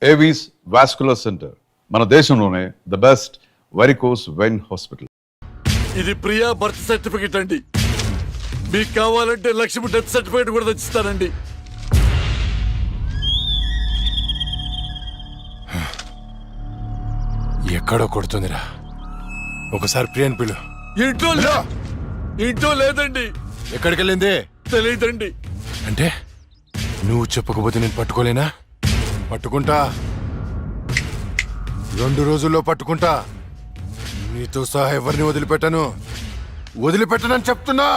Avis vascular centre మన దేశంలోనే the best varicose vein hospital. ఇది ప్రియా బర్త్ సర్టిఫికెట్ అండి. మీకు కావాలంటే లక్ష్మి డెత్ సర్టిఫికెట్ కూడా తెచ్చిస్తానండి. ఎక్కడో కొడుతుందిరా. ఒకసారి ప్రియన్ పిలు. ఇంట్లో లేదండి. ఎక్కడికి వెళ్ళింది తెలియదండి. అంటే నువ్వు చెప్పకపోతే నేను పట్టుకోలేనా? పట్టుకుంటా, 2 రోజుల్లో పట్టుకుంటా. నీతో సహా ఎవరిని వదిలిపెట్టనని చెప్తున్నా.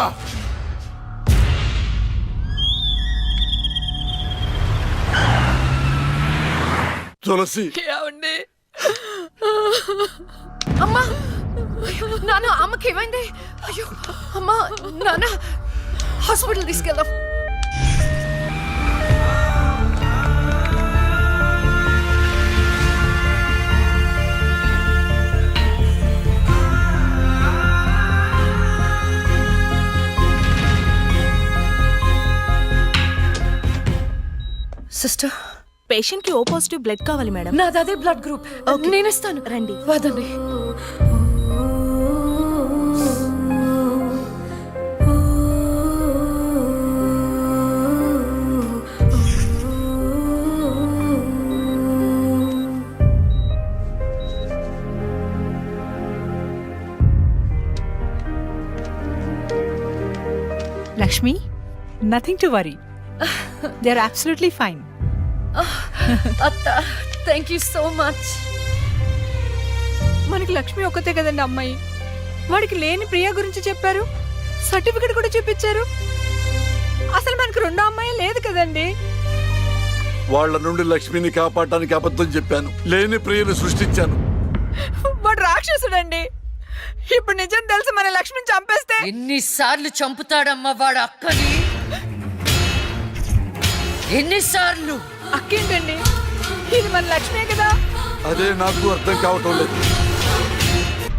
తులసి, అమ్మా, నాన్న, అమ్మకి ఏమైంది? అయ్యో అమ్మా, నాన్న హాస్పిటల్ తీసుకెళ్దాం. సిస్టర్, పేషెంట్ కి ఓ పాజిటివ్ బ్లడ్ కావాలి మేడం. నాది అదే బ్లడ్ గ్రూప్. నేను ఇస్తాను, రండి. వదండి. Lakshmi, nothing to worry. They're absolutely fine. అత్త, థ్యాంక్ యూ సో మచ్. మనకి లక్ష్మి ఒక్కతే కదండి అమ్మాయి. వాడికి లేని ప్రియా గురించి చెప్పారు, సర్టిఫికెట్ కూడా చూపించారు. అసలు మనకు 2 అమ్మాయి లేదు కదండి. వాళ్ళ నుండి లక్ష్మిని కాపాడడానికి అబద్ధం చెప్పాను. లేని ప్రియను సృష్టించాను. వాడు రాక్షసుడండి. ఇప్పుడు నిజం తెలిసి మన లక్ష్మిని చంపేస్తే ఎన్నిసార్లు చంపుతాడమ్మా వాడు అక్కని? ఎన్నిసార్లు? అక్కేంటండి, ఇది మన లక్ష్మే కదా. అదే నాకు అర్థం కావటం లేదు.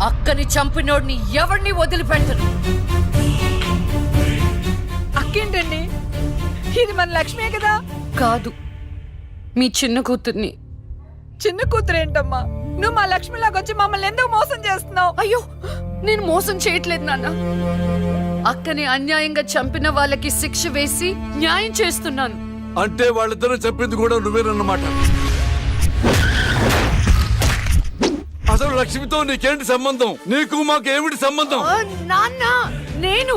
అక్కని చంపినోడిని ఎవరిని వదిలిపెట్టరు. అక్కేంటండి, ఇది మన లక్ష్మే కదా. కాదు, మీ చిన్న కూతుర్ని. చిన్న కూతురు ఏంటమ్మా? నువ్వు మా లక్ష్మిలాగా వచ్చి మమ్మల్ని ఎందుకు మోసం చేస్తున్నావు? అయ్యో, నేను మోసం చేయట్లేదు నాన్న. అక్కని అన్యాయంగా చంపిన వాళ్ళకి శిక్ష వేసి న్యాయం చేస్తున్నాను. అంటే వాళ్ళిద్దరూ చెప్పింది కూడా నువ్వేనన్నమాట. అసలు లక్ష్మితో నీకేంటి సంబంధం? నీకు మాకు ఏమిటి సంబంధం? నాన్న, నేను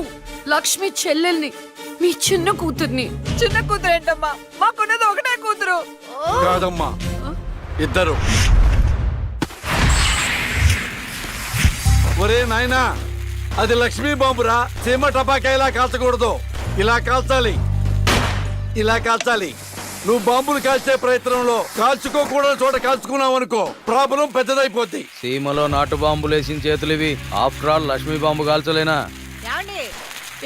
లక్ష్మి చెల్లెల్ని, మీ చిన్న కూతుర్ని. చిన్న కూతురు ఏంటమ్మా? మాకున్నది ఒకటే కూతురు. కాదమ్మా, ఇద్దరు. ఒరే నాయనా, అది లక్ష్మీ బాంబురా. సీమ టపాకా ఇలా కాల్చకూడదు, ఇలా కాల్చాలి, ఇలా కాల్చాలి. నువ్వు బాంబులు కాల్చే ప్రయత్నంలో కాల్చుకోకూడని చోట కాల్చుకున్నావు అనుకో, ప్రాబ్లం పెద్దదైపోద్ది. సీమలో నాటు బాంబులేసిన చేతులివి. ఆఫ్టర్ ఆల్ లక్ష్మీ బాంబు కాల్చలేనా?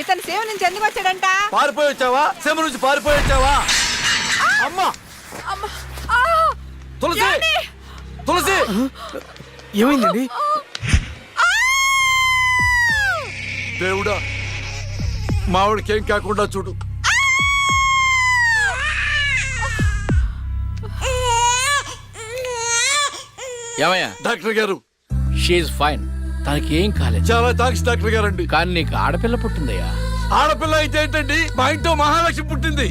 ఇతను సేవ నుంచి ఎందుకు వచ్చాడంట? పారిపోయి వచ్చావా? సీమ నుంచి పారిపోయి వచ్చావా? అమ్మా, తులసి, తులసి, ఏమైందండి? దేవుడా, మావిడికి ఏం కాకుండా చూడు. ఏమయ్యా? డాక్టర్ గారు, షీఈ్ ఫైన్. తనకి ఏం కాలేదు. చాలా థాంక్స్ డాక్టర్ గారండి. కానీ నీకు ఆడపిల్ల పుట్టిందయ్యా. ఆడపిల్ల అయితే ఏంటండి? మా ఇంట్లో మహాలక్ష్మి పుట్టింది.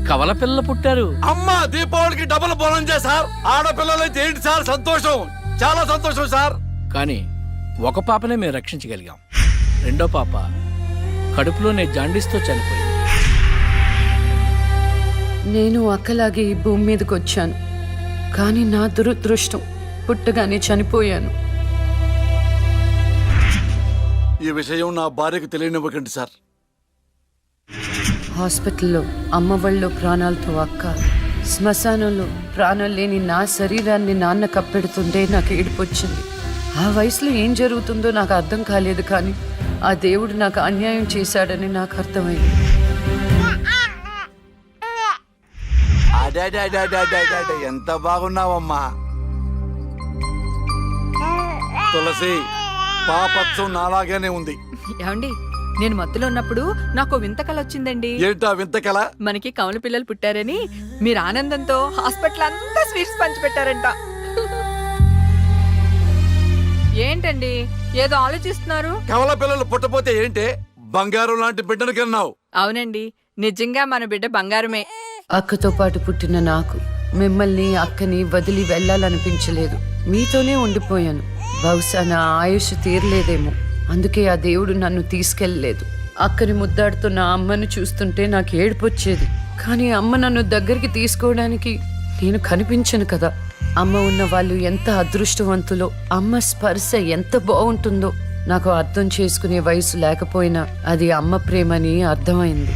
కవల పిల్లలు పుట్టారు. అమ్మా, దీపావళికి డబుల్ బోనం సార్. ఆడపిల్లలైతే ఏంటి సార్ సంతోషం, చాలా సంతోషం సార్. కానీ ఒక పాపనే మేము రక్షించగలిగాం. రెండో పాప కడుపులోనే జాండీస్తో చనిపోయింది. నేను అక్కలాగే ఈ భూమి మీదకి వచ్చాను, కానీ నా దురదృష్టం పుట్టగానే చనిపోయాను. ఈ విషయం నా భార్యకు తెలియనివ్వకండి సార్. హాస్పిటల్లో అమ్మ వాళ్ళలో ప్రాణాలతో అక్క, శ్మశానంలో ప్రాణాలు లేని నా శరీరాన్ని నాన్న కప్పెడుతుంటే నాకు ఏడుపొచ్చింది. ఆ వయసులో ఏం జరుగుతుందో నాకు అర్థం కాలేదు, కానీ ఆ దేవుడు నాకు అన్యాయం చేశాడని నాకు అర్థమైంది. ఎంత బాగున్నావమ్మా తులసి. పాపత్సం నాలాగానే ఉంది. ఏమండి, నేను మత్తులో ఉన్నప్పుడు నాకు వింత కల వచ్చిందండి. ఏంటా వింత కల? మనకి కమల పిల్లలు పుట్టారని మీరు ఆనందంతో హాస్పిటల్ అంతా స్వీట్స్ పంచిపెట్టారంట. ఏంటండి ఏదో ఆలోచిస్తున్నారు? కవల పిల్లలు పుట్టపోతే ఏంటే బంగారం లాంటి బిడ్డను కన్నావు. అవునండి, నిజంగా మన బిడ్డ బంగారమే. అక్కతో పాటు పుట్టిన నాకు మిమ్మల్ని అక్కని వదిలి వెళ్ళాలనిపించలేదు. మీతోనే ఉండిపోయాను. బహుశా నా ఆయుష్ తీరలేదేమో, అందుకే ఆ దేవుడు నన్ను తీసుకెళ్ళలేదు. అక్కని ముద్దాడుతున్న అమ్మను చూస్తుంటే నాకు ఏడుపొచ్చేది. కానీ అమ్మ నన్ను దగ్గరికి తీసుకోవడానికి నేను కనిపించను కదా. అమ్మ ఉన్న వాళ్ళు ఎంత అదృష్టవంతులో, అమ్మ స్పర్శ ఎంత బాగుంటుందో నాకు అర్థం చేసుకునే వయసు లేకపోయినా అది అమ్మ ప్రేమని అర్థమైంది.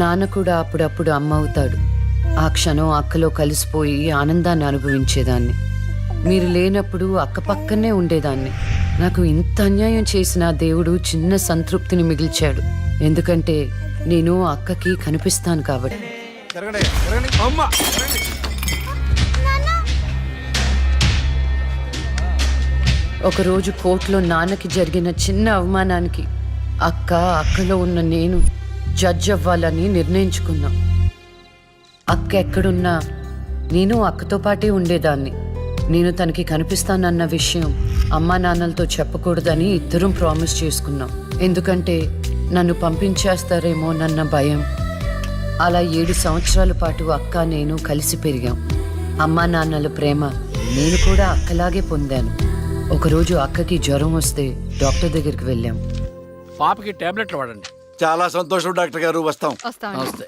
నాన్న కూడా అప్పుడప్పుడు అమ్మ అవుతాడు. ఆ క్షణం అక్కలో కలిసిపోయి ఆనందాన్ని అనుభవించేదాన్ని. మీరు లేనప్పుడు అక్క పక్కనే ఉండేదాన్ని. నాకు ఇంత అన్యాయం చేసిన దేవుడు చిన్న సంతృప్తిని మిగిల్చాడు. ఎందుకంటే నేను అక్కకి కనిపిస్తాను కాబట్టి. అమ్మా ఒకరోజు కోర్టులో నాన్నకి జరిగిన చిన్న అవమానానికి అక్కలో ఉన్న నేను జడ్జ్ అవ్వాలని నిర్ణయించుకున్నా. అక్క ఎక్కడున్నా నేను అక్కతో పాటే ఉండేదాన్ని. నేను తనకి కనిపిస్తానన్న విషయం అమ్మా నాన్నలతో చెప్పకూడదని ఇద్దరం ప్రామిస్ చేసుకున్నాం. ఎందుకంటే నన్ను పంపించేస్తారేమోనన్న భయం. అలా 7 సంవత్సరాల పాటు అక్క నేను కలిసి పెరిగాం. అమ్మా నాన్నల ప్రేమ నేను కూడా అక్కలాగే పొందాను. ఒకరోజు అక్కకి జ్వరం వస్తే డాక్టర్ దగ్గరికి వెళ్ళాం. పాపకి టాబ్లెట్లు వాడండి. చాలా సంతోషం డాక్టర్ గారు, వస్తాం. వస్తాం. నమస్తే.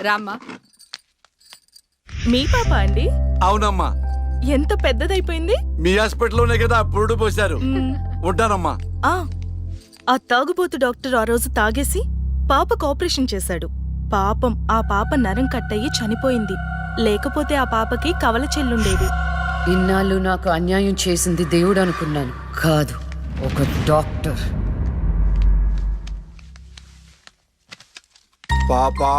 రామ్మా. మీ పాప అండి? అవునమ్మా, ఎంత పెద్దదైపోయింది. మీ హాస్పిటల్లోనే కదా పురుడు పోశారు. ఉంటానమ్మా. ఆ తాగుబోతు డాక్టర్ ఆ రోజు తాగేసి పాపకు ఆపరేషన్ చేశాడు. పాపం ఆ పాప నరం కట్టయి చనిపోయింది. లేకపోతే ఆ పాపకి కవల చెల్లుండేది. ఇన్నాళ్ళు నాకు అన్యాయం చేసింది దేవుడు అనుకున్నాను. కాదు, ఒక డాక్టర్. పాపా,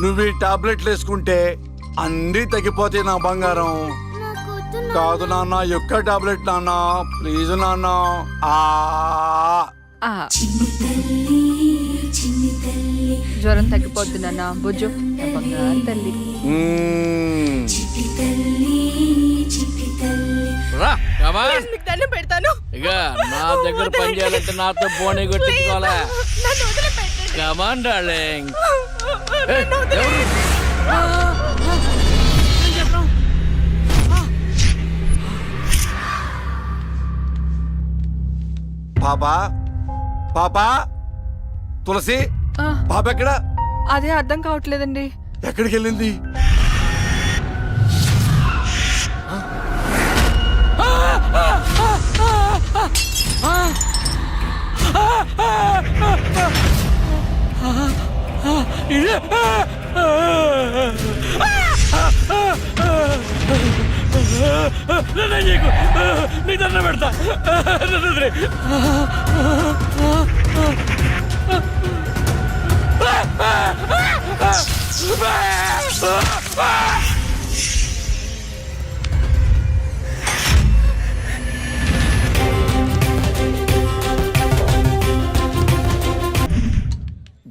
నువ్వు ఈ టాబ్లెట్లు వేసుకుంటే అన్నీ తగ్గిపోతాయి నా బంగారం. కాదు నాన్న, యొక్క టాబ్లెట్ నాన్న, ప్లీజ్ నాన్న. ఆ. జ్వరం తగ్గిపోద్ది నాన్న, బుజ్జు నా బంగారు తల్లి. రా కమా. మీకు దండం పెడతాను. ఇక నా దగ్గర పని చేయాలంటే నాతో బోని కొట్టించుకోవాలా? నన్ను వదిలిపెట్టండి. Come on darling. పాపా, పాపా, తులసి, ఆ, పాప ఎక్కడ? అదే అర్థం కావట్లేదండి. ఎక్కడికి వెళ్ళింది? నీ దండం పెడతా.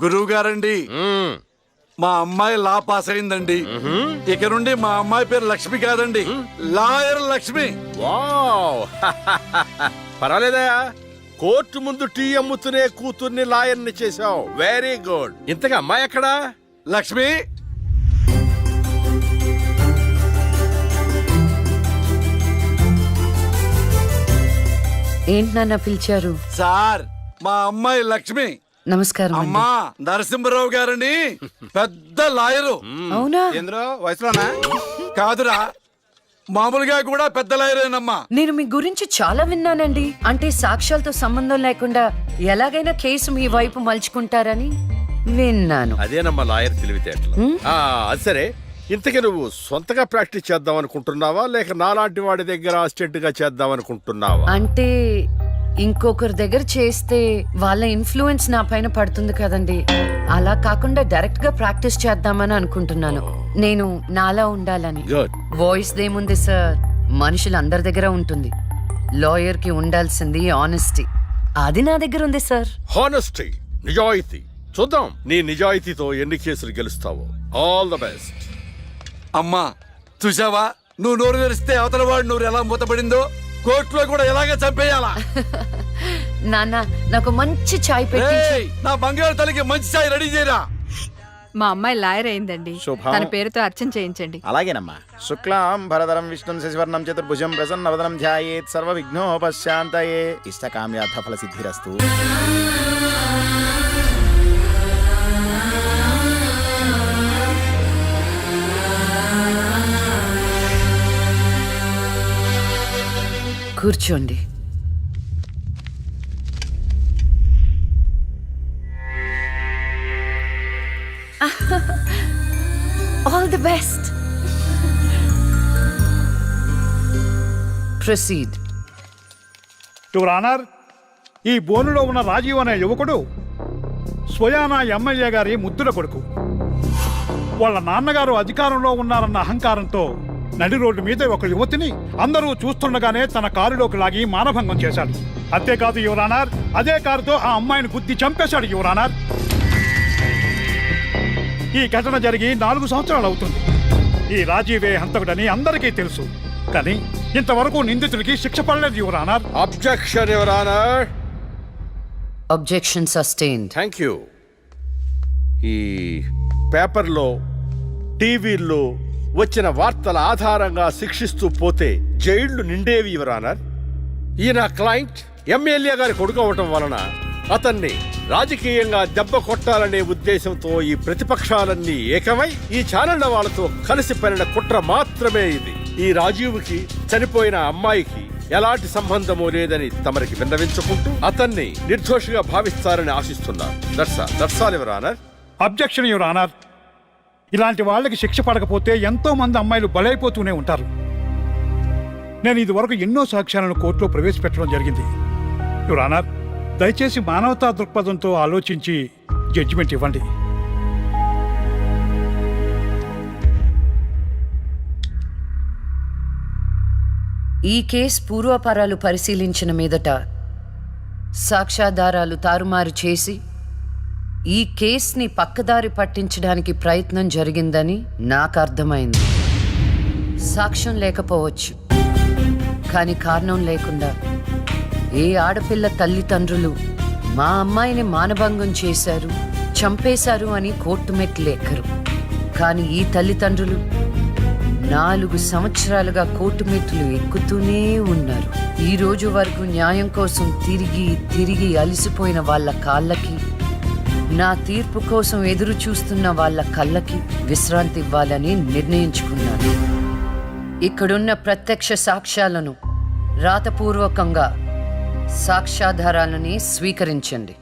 గురువు గారండి, మా అమ్మాయి లా పాస్ అయిందండి. ఇక నుండి మా అమ్మాయి పేరు లక్ష్మి కాదండి, లాయర్ లక్ష్మి. వావ్ పర్వాలేదా? కోర్టు ముందు టీ అమ్ముతూనే కూతుర్ని లాయర్ని చేశావు. Very good. ఇంతగా అమ్మాయి ఎక్కడా? లక్ష్మి, ఏంటి నాన్న పిలిచారు? సార్, మా అమ్మాయి లక్ష్మి. నమస్కారం అండి. అమ్మా, నరసింహరావు గారని పెద్ద లాయరు. అవునా? వయసులోనా? కాదురా, మామూలుగా కూడా పెద్ద లాయరేనమ్మా. నేను మీ గురించి చాలా విన్నానండి. అంటే సాక్ష్యాలతో సంబంధం లేకుండా ఎలాగైనా కేసు మీ వైపు మలుచుకుంటారని విన్నాను. అదేనమ్మా లాయర్ తెలివితేటలు. అది సరే, ఇంతకీ నువ్వు సొంతగా ప్రాక్టీస్ చేద్దాం అనుకుంటున్నావా, లేక నాలాంటి వాడి దగ్గర అసిస్టెంట్ గా చేద్దాం అనుకుంటున్నావా? అంటే ఇంకొకరి దగ్గర చేస్తే వాళ్ళ ఇన్ఫ్లుయెన్స్ నా పైన పడుతుంది కదండి. అలా కాకుండా డైరెక్ట్ గా ప్రాక్టీస్ చేద్దామని అనుకుంటున్నాను. నేను నాలా ఉండాలని. గుడ్. వాయిస్ దేముంది సార్, మనుషులు అందరి దగ్గర ఉంటుంది. లాయర్ కి ఉండాల్సింది ఆనెస్టీ. అది నా దగ్గర ఉంది సార్. హానెస్టీ నిజాయితీ. చూద్దాం నీ నిజాయితీతో ఎన్ని కేసులు గెలుస్తావో. All the best. అమ్మా చూసావా, నువ్వు నోరు తెరిస్తే అవతల వాడు నోరు ఎలా మూతపడిందో, కోర్టులో కూడా ఎలాగ చంపేయాలా. నాన్న నాకు మంచి చాయ్ పెట్టి ఏయ్, నా బంగారు తల్లికి మంచి ఛాయ్ రెడీ చేయరా. మా అమ్మాయి లాయర్ అయిందండి, శుభం. తన పేరుతో అర్చన చేయించండి. అలాగేనమ్మా. శుక్లాం భరధరం విష్ణుం శశివర్ణం చతుర్భుజం ప్రసన్నవదనం ధ్యాయేత్ సర్వ విఘ్నోపశాంతయే ఇష్టకామ్యార్థ ఫల సిద్ధిరస్తు. కూర్చోండి. All the best. Proceed. Your honour, ఈ బోనులో ఉన్న రాజీవ్ అనే యువకుడు స్వయానా ఎమ్మెల్యే గారి ముద్దుల కొడుకు. వాళ్ళ నాన్నగారు అధికారంలో ఉన్నారన్న అహంకారంతో నడి రోడ్డు మీద ఒక యువతిని అందరూ చూస్తుండగానే తన కారులోకి లాగి మానభంగం చేశాడు. అంతేకాదు యువర్ ఆనర్, అదే కారుతో ఆ అమ్మాయిని గుద్ది చంపేశాడు యువర్ ఆనర్. ఈ ఘటన జరిగి 4 సంవత్సరాలు అవుతుంది. ఈ రాజీవే హంతకుడని అందరికీ తెలుసు, కానీ ఇంతవరకు నిందితుడికి శిక్ష పడలేదు your honour. Objection your honour. Objection sustained. Thank you. ఈ పేపర్లో టీవీల్లో వచ్చిన వార్తల ఆధారంగా శిక్షిస్తూ పోతే జైళ్లు నిండేవి యువర్ ఆనర్. ఈయన క్లయింట్ ఎమ్మెల్యే గారి కొడుకు అవటం వలన అతన్ని రాజకీయంగా దెబ్బ కొట్టాలనే ఉద్దేశంతో ఈ ప్రతిపక్షాలన్నీ ఏకమై ఈ ఛానళ్ల వాళ్ళతో కలిసి పనిన కుట్ర మాత్రమే ఇది. ఈ రాజీవ్కి చనిపోయిన అమ్మాయికి ఎలాంటి సంబంధమూ లేదని తమరికి విన్నవించుకుంటూ అతన్ని నిర్దోషిగా భావిస్తారని ఆశిస్తున్నారు. That's all your honour. Objection your honour. ఇలాంటి వాళ్ళకి శిక్ష పడకపోతే ఎంతో మంది అమ్మాయిలు బలైపోతూనే ఉంటారు. నేను ఇదివరకు ఎన్నో సాక్ష్యాలను కోర్టులో ప్రవేశపెట్టడం జరిగింది యువర్ ఆనర్. దయచేసి మానవతా దృక్పథంతో ఆలోచించి జడ్జిమెంట్ ఇవ్వండి. ఈ కేసు పూర్వాపరాలు పరిశీలించిన మీదట సాక్ష్యాధారాలు తారుమారు చేసి ఈ కేసుని పక్కదారి పట్టించడానికి ప్రయత్నం జరిగిందని నాకు అర్థమైంది. సాక్ష్యం లేకపోవచ్చు, కానీ కారణం లేకుండా ఏ ఆడపిల్ల తల్లిదండ్రులు మా అమ్మాయిని మానభంగం చేశారు, చంపేశారు అని కోర్టు మెట్లు ఎక్కరు. కానీ ఈ తల్లిదండ్రులు 4 సంవత్సరాలుగా కోర్టు మెట్లు ఎక్కుతూనే ఉన్నారు. ఈ రోజు వరకు న్యాయం కోసం తిరిగి తిరిగి అలసిపోయిన వాళ్ళ కాళ్ళకి, నా తీర్పు కోసం ఎదురు చూస్తున్న వాళ్ళ కళ్ళకి విశ్రాంతి ఇవ్వాలని నిర్ణయించుకున్నాను. ఇక్కడున్న ప్రత్యక్ష సాక్ష్యాలను రాతపూర్వకంగా సాక్ష్యాధారాలని స్వీకరించండి.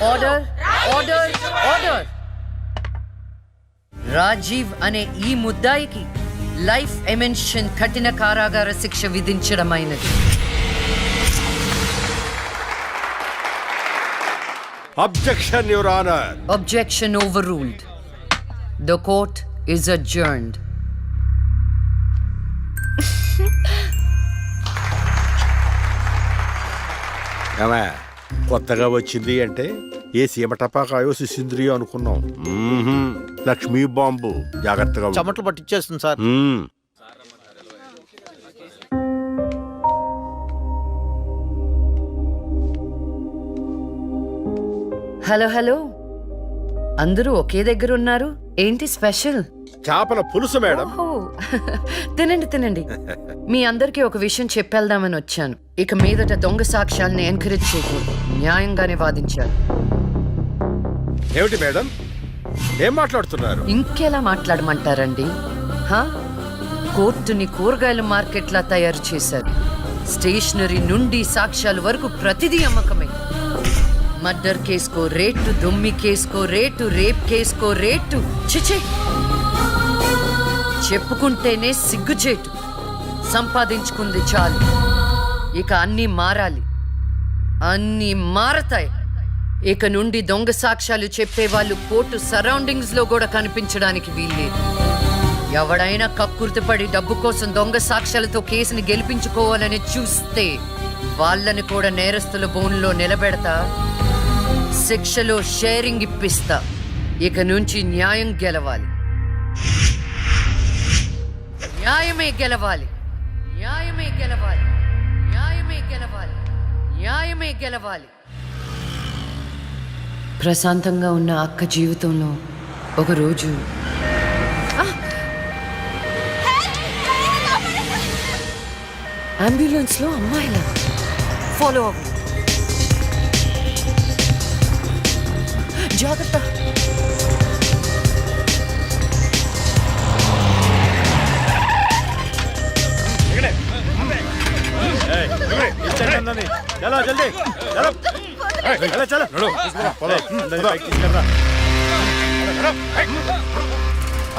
Order, order, order. రాజీవ్ అనే ఈ ముద్దాయికి లైఫ్ ఎమెన్షన్ కఠిన కారాగార శిక్ష విధించడమైనది. Objection your honour. Objection overruled. The court is adjourned. ఏమే, కొత్తగా వచ్చింది అంటే ఏ సీమ టపాకాయో సిసింద్రియో అనుకున్నాం. లక్ష్మీ బాంబు. జాగ్రత్తగా ఉండు. చెమటలు పట్టించేస్తుంది సార్. హలో హలో, అందరూ ఒకే దగ్గర ఉన్నారు. ఏంటి స్పెషల్? చేపల పులుసు మేడం. ఓహో, తినండి తినండి. మీ అందరికీ ఒక విషయం చెప్పేద్దామని వచ్చాను. ఇక మీదట దొంగ సాక్ష్యాల్ని ఎంకరేజ్ చేయకూడదు. న్యాయంగానే వాదించాలి. ఏమిటి మేడం, ఏం మాట్లాడుతున్నారు? ఇంకెలా మాట్లాడమంటారండి? కోర్టుని కూరగాయల మార్కెట్లా తయారు చేశారు. స్టేషనరీ నుండి సాక్ష్యాల వరకు ప్రతిదీ అమ్మకమే. మర్డర్ కేసుకో రేటు, దొమ్మి కేసుకో రేటు, రేప్ కేసుకో రేటు. చిచి, చెప్పుకుంటేనే సిగ్గుచేటు. సంపాదించుకుంది చాలు. ఇక అన్నీ మారాలి, అన్నీ మారతాయి. ఇక నుండి దొంగ సాక్ష్యాలు చెప్పేవాళ్ళు కోర్టు సరౌండింగ్స్ లో కూడా కనిపించడానికి వీల్లేదు. ఎవడైనా కక్కుర్తిపడి డబ్బు కోసం దొంగ సాక్ష్యాలతో కేసుని గెలిపించుకోవాలని చూస్తే వాళ్ళని కూడా నేరస్తుల బోన్లో నిలబెడతా, శిక్షలో షేరింగ్ ఇప్పిస్తా. ఇక నుంచి న్యాయం గెలవాలి, న్యాయమే గెలవాలి, న్యాయమే గెలవాలి, న్యాయమే గెలవాలి, న్యాయమే గెలవాలి. ప్రశాంతంగా ఉన్న అక్క జీవితంలో ఒకరోజు అంబులెన్స్ లో అమ్మాయిల ఫాలో అవ్వు, జాగ్రత్త.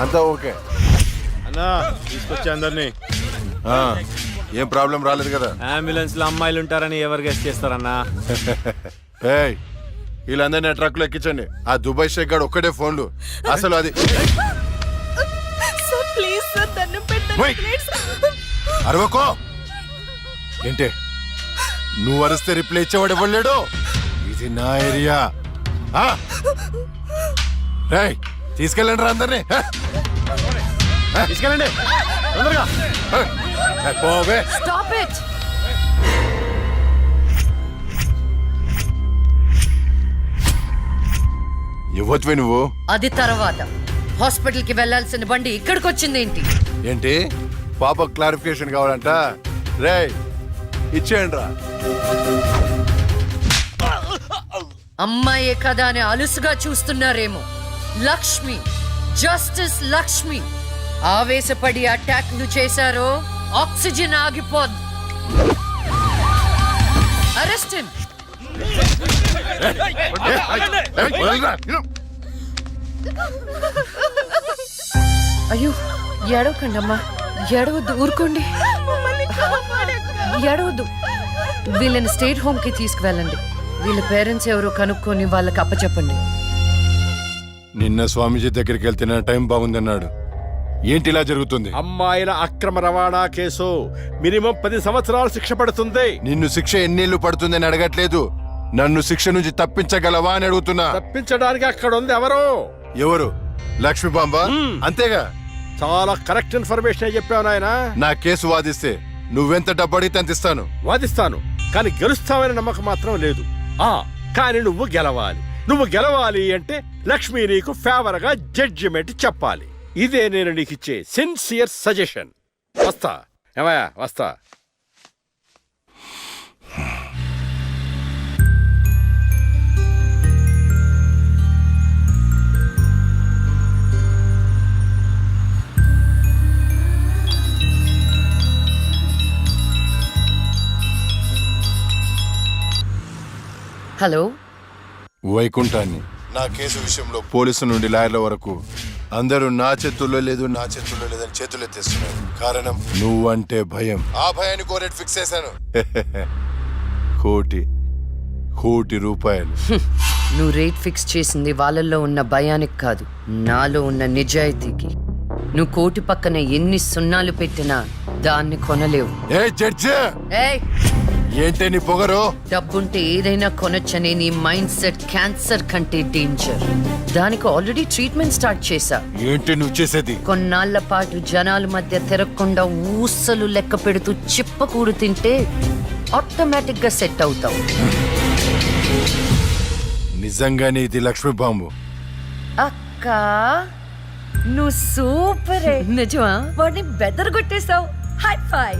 అంతా ఓకే అన్నా తీసుకొచ్చా అందరినీ. ఏం ప్రాబ్లం రాలేదు కదా? అంబులెన్స్ లో అమ్మాయిలు ఉంటారని ఎవరు గెస్ట్ చేస్తారన్నా? ఏయ్, వీళ్ళందరినీ ట్రక్ లో ఎక్కించండి. ఆ దుబాయ్ షేక్ గాడు ఒక్కడే ఫోన్లు. అసలు అది సార్ ప్లీజ్ సార్ దండం పెట్టండి Wait. ప్లీజ్. అరవకో. ఏంటే నువ్వు అరిస్తే రిప్లై ఇచ్చేవాడు ఇవ్వలేడు. ఇది నా ఏరియా. రేయ్, తీసుకెళ్ళండి రా అందరినీ. తీసుకెళ్ళండి తొందరగా. పోవే. Stop it! ఇవ్వచ్చువే నువ్వు. అది తర్వాత. హాస్పిటల్ కి వెళ్లాల్సిన బండి ఇక్కడికి వచ్చిందేంటి? ఏంటి పాప క్లారిఫికేషన్ కావాలంట? రేయ్, ఇచ్చేయండి రా. అమ్మాయే కదా అని అలుసుగా చూస్తున్నారేమో. లక్ష్మి, జస్టిస్ లక్ష్మి ఆవేశపడి అటాక్ ను చేశారో ఆక్సిజన్ ఆగిపోద్ది. Arrest him. అయ్యో, ఏడవకండి అమ్మా, ఏడవద్దు, ఊరుకోండి, ఏడవద్దు. వీళ్ళని స్టేట్ హోమ్ కి తీసుకువెళ్ళండి. వీళ్ళ పేరెంట్స్ ఎవరో కనుక్కొని వాళ్ళకి అప్పచెప్పండి. నిన్న స్వామీజీ దగ్గరికి వెళ్తే నా టైం బాగుందన్నాడు. ఏంటి ఇలా జరుగుతుంది? అమ్మాయిల అక్రమ రవాణా కేసు మినిమం 10 సంవత్సరాలు శిక్ష పడుతుంది. నిన్ను శిక్ష ఎన్నేళ్లు పడుతుందని అడగట్లేదు, నన్ను శిక్ష నుంచి తప్పించగలవా అని అడుగుతున్నా. తప్పించడానికి అక్కడ ఉంది ఎవరు? ఎవరు? లక్ష్మీ బాంబ. అంతేగా? చాలా కరెక్ట్ ఇన్ఫర్మేషన్ చెప్పావు నాయనా. నా కేసు వాదిస్తే నువ్వెంత డబ్బు అడిగితే అంత ఇస్తాను. వాదిస్తాను, కానీ గెలుస్తావని నమ్మకం మాత్రం లేదు. కానీ నువ్వు గెలవాలి. నువ్వు గెలవాలి అంటే లక్ష్మి నీకు ఫేవర్ గా జడ్జిమెంట్ చెప్పాలి. ఇదే నేను నీకు ఇచ్చే సిన్సియర్ సజెషన్. వస్తా ఏమయ్యా, వస్తా. హలో, వైకుంఠాన్ని. నా కేసు విషయంలో పోలీసు నుండి లాయర్ల వరకు అందరూ నా చేతుల్లో లేదు, నా చేతుల్లో లేదని చేతులు ఎత్తేస్తున్నారు. కారణం నువ్వంటే భయం. ఆ భయాన్ని కోరేట్ ఫిక్స్ చేశాను. కోటి రూపాయలు. నువ్వు రేట్ ఫిక్స్ చేసింది వాళ్ళల్లో ఉన్న భయానికి కాదు, నాలో ఉన్న నిజాయితీకి. నువ్వు కోటి పక్కన ఎన్ని సున్నాలు పెట్టినా దాన్ని కొనలేవు. ఏ జడ్జి, ఏయ్, ఏంటే నీ పొగరు? డబ్బుంటే ఏదైనా కొనొచ్చనే నీ మైండ్ సెట్ క్యాన్సర్ కంటే డేంజర్. దానికి ఆల్రెడీ ట్రీట్మెంట్ స్టార్ట్ చేశా. ఏంటి నువ్వు చేసేది? కొన్నాళ్ల పాటు జనాల మధ్య తిరగకుండా ఊసలు లెక్క పెడుతూ చిప్పకూడు తింటే ఆటోమేటిక్ గా సెట్ అవుతావు. నిజంగానే ఇది లక్ష్మీ బాంబు. అక్క, నువ్వు సూపర్. నిజమా? వాడిని బెదర్ కొట్టేశావు. హై ఫై.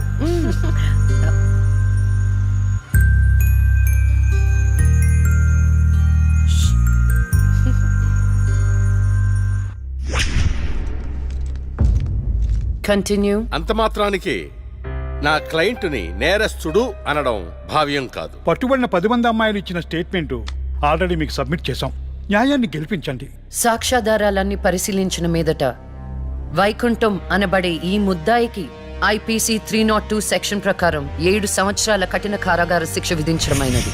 కంటిన్యూ. అంత మాత్రానికి నా క్లయింట్ని నేరస్తుడు అనడం భావ్యం కాదు. పట్టుబడిన 10 మంది అమ్మాయిలు ఇచ్చిన స్టేట్మెంట్ ఆల్రెడీ మీకు సబ్మిట్ చేశాం. న్యాయాన్ని గెలిపించండి. సాక్ష్యాధారాలన్నీ పరిశీలించిన మీదట వైకుంఠం అనబడే ఈ ముద్దాయికి ఐపీసీ 302 సెక్షన్ ప్రకారం 7 సంవత్సరాల కఠిన కారాగార శిక్ష విధించడమైనది.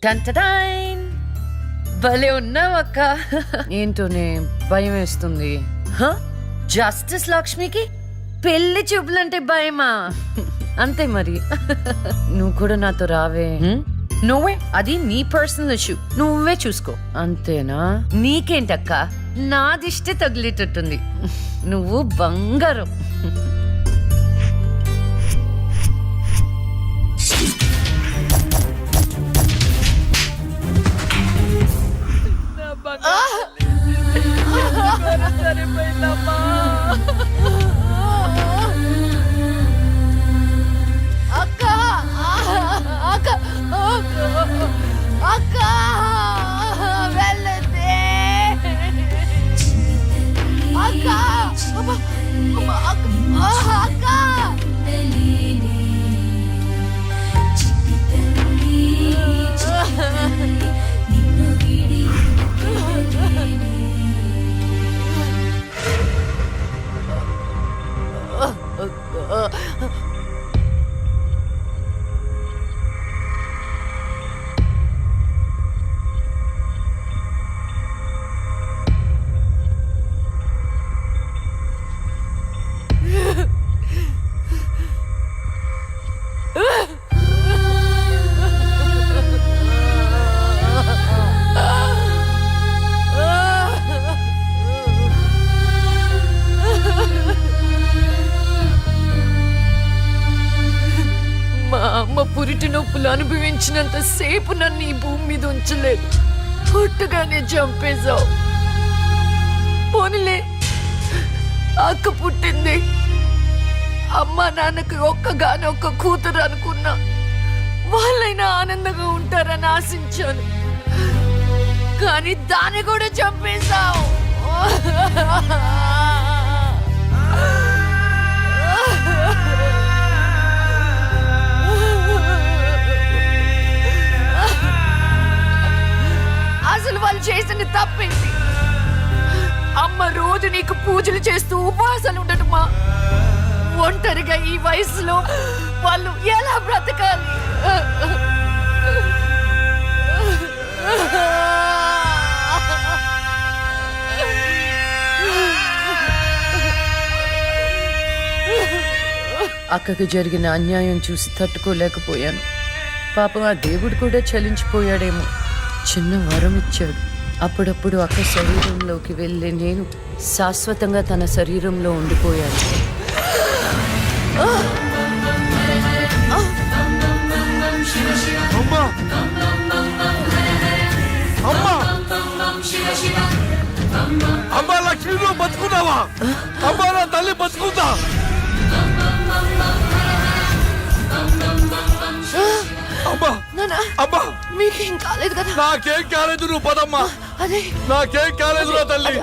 టంటడైన్! భలే ఉన్నావు అక్క. ఏంటోనే భయం వేస్తుంది. జస్టిస్ లక్ష్మికి పెళ్లి చూపులంటే భయమా? అంతే మరి. నువ్వు కూడా నాతో రావే. నువ్వే, అది నీ పర్సనల్ ఇష్యూ, నువ్వే చూసుకో. అంతేనా? నీకేంటక్క, నా దిష్టి తగిలేటట్టుంది. నువ్వు బంగారం. మా అమ్మ పురిటి నొప్పులు అనుభవించినంత సేపు నన్ను ఈ భూమి మీద ఉంచలేదు. పుట్టగానే చంపేశావు. పోనీలే, అక్క పుట్టింది. అమ్మ నాన్నకి ఒక్కగానొక్క కూతురు అనుకున్నా. వాళ్ళైనా ఆనందంగా ఉంటారని ఆశించాను. కానీ దాన్ని కూడా చంపేశావు. అసలు వాళ్ళు చేసిన తప్పేంటి? అమ్మ రోజు నీకు పూజలు చేస్తూ ఉపవాసాలు ఉండటమా? ఒంటరిగా ఈ వయసులో వాళ్ళు ఎలా బ్రతకాలి? అక్కకి జరిగిన అన్యాయం చూసి తట్టుకోలేకపోయాను. పాపం ఆ దేవుడు కూడా చలించిపోయాడేమో. చిన్న వరం ఇచ్చాడు. అప్పుడప్పుడు అక్క శరీరంలోకి వెళ్ళే నేను శాశ్వతంగా తన శరీరంలో ఉండిపోయాను. అమ్మా! అమ్మా! అమ్మా లక్ష్మి, నువ్వు బతుకున్నావా? అమ్మా, నా తల్లి బతుకుందా? అమ్మా! అమ్మా! మీకేం కాలేదు కదా? నాకేం కాలేదు, నువ్వు పదమ్మా. అదే నాకేం కాలేదు నా తల్లి.